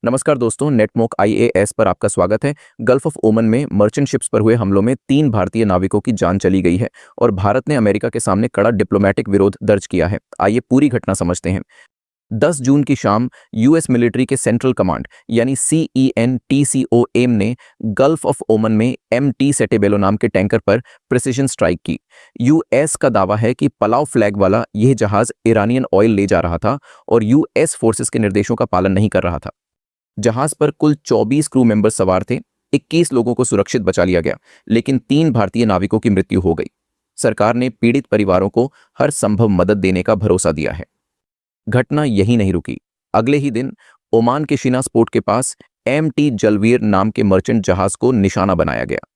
नमस्कार दोस्तों, नेटमोक आईएएस पर आपका स्वागत है। गल्फ ऑफ ओमन में मर्चेंट शिप्स पर हुए हमलों में 3 भारतीय नाविकों की जान चली गई है और भारत ने अमेरिका के सामने कड़ा डिप्लोमेटिक विरोध दर्ज किया है। आइए पूरी घटना समझते हैं। 10 जून की शाम यूएस मिलिट्री के सेंट्रल कमांड यानी CENTCOM ने गल्फ ऑफ ओमन में MT सेटेबेलो नाम के टैंकर पर प्रिसिशन स्ट्राइक की। यूएस का दावा है कि पलाव फ्लैग वाला यह जहाज ईरानियन ऑयल ले जा रहा था और यूएस फोर्सेस के निर्देशों का पालन नहीं कर रहा था। जहाज पर कुल 24 क्रू मेंबर सवार थे। 21 लोगों को सुरक्षित बचा लिया गया, लेकिन 3 भारतीय नाविकों की मृत्यु हो गई। सरकार ने पीड़ित परिवारों को हर संभव मदद देने का भरोसा दिया है। घटना यहीं नहीं रुकी। अगले ही दिन ओमान के शिनास पोर्ट के पास MT जलवीर नाम के मर्चेंट जहाज को निशाना बनाया गया।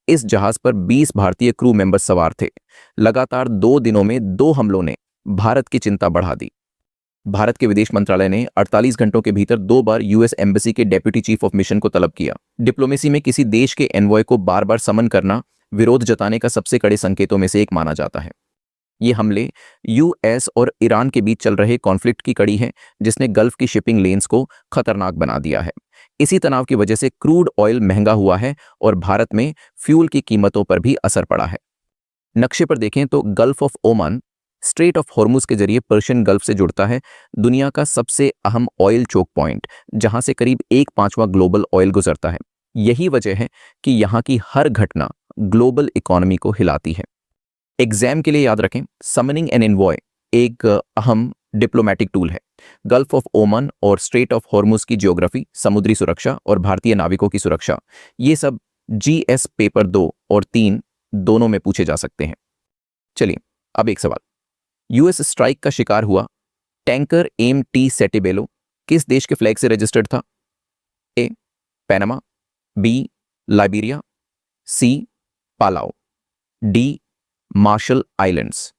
इस जहाज पर 20 भारतीय क्रू मेंबर सवार थे। लगातार 2 दिनों में 2 हमलों ने भारत की चिंता बढ़ा दी। भारत के विदेश मंत्रालय ने 48 घंटों के भीतर 2 बार यूएस एम्बेसी के डेप्यूटी चीफ ऑफ मिशन को तलब किया। डिप्लोमेसी में किसी देश के एनवॉय को बार बार समन करना विरोध जताने का सबसे कड़े संकेतों में से एक माना जाता है। ये हमले यूएस और ईरान के बीच चल रहे कॉन्फ्लिक्ट की कड़ी है, जिसने गल्फ की शिपिंग लेन्स को खतरनाक बना दिया है। इसी तनाव की वजह से क्रूड ऑयल महंगा हुआ है और भारत में फ्यूल की कीमतों पर भी असर पड़ा है। नक्शे पर देखें तो gulf of Oman straight of Hormuz के जरिए पर्शियन गल्फ से जुड़ता है, दुनिया का सबसे अहम ऑयल चोक पॉइंट, जहां से करीब 1/5 ग्लोबल ऑयल गुजरता है। यही वजह है कि यहां की हर घटना ग्लोबल इकोनॉमी को हिलाती है। एग्जाम के लिए याद रखें, समनिंग एन एनवॉय एक अहम डिप्लोमेटिक टूल है। गल्फ ऑफ ओमान और स्ट्रेट ऑफ हॉर्मुज की ज्योग्राफी, समुद्री सुरक्षा और भारतीय नाविकों की सुरक्षा, ये सब GS पेपर 2 और 3 दोनों में पूछे जा सकते हैं। चलिए अब एक सवाल। यूएस स्ट्राइक का शिकार हुआ टैंकर MT सेटेबेलो किस देश के फ्लैग से रजिस्टर्ड था? A Panama, B Liberia, C पालाओ, D Marshall Islands.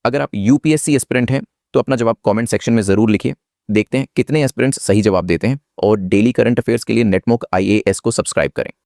अगर आप यूपीएससी एस्पिरेंट हैं तो अपना जवाब कमेंट सेक्शन में जरूर लिखिए। देखते हैं कितने एस्पिरेंट्स सही जवाब देते हैं और डेली करंट अफेयर्स के लिए नेटमोक IAS को सब्सक्राइब करें।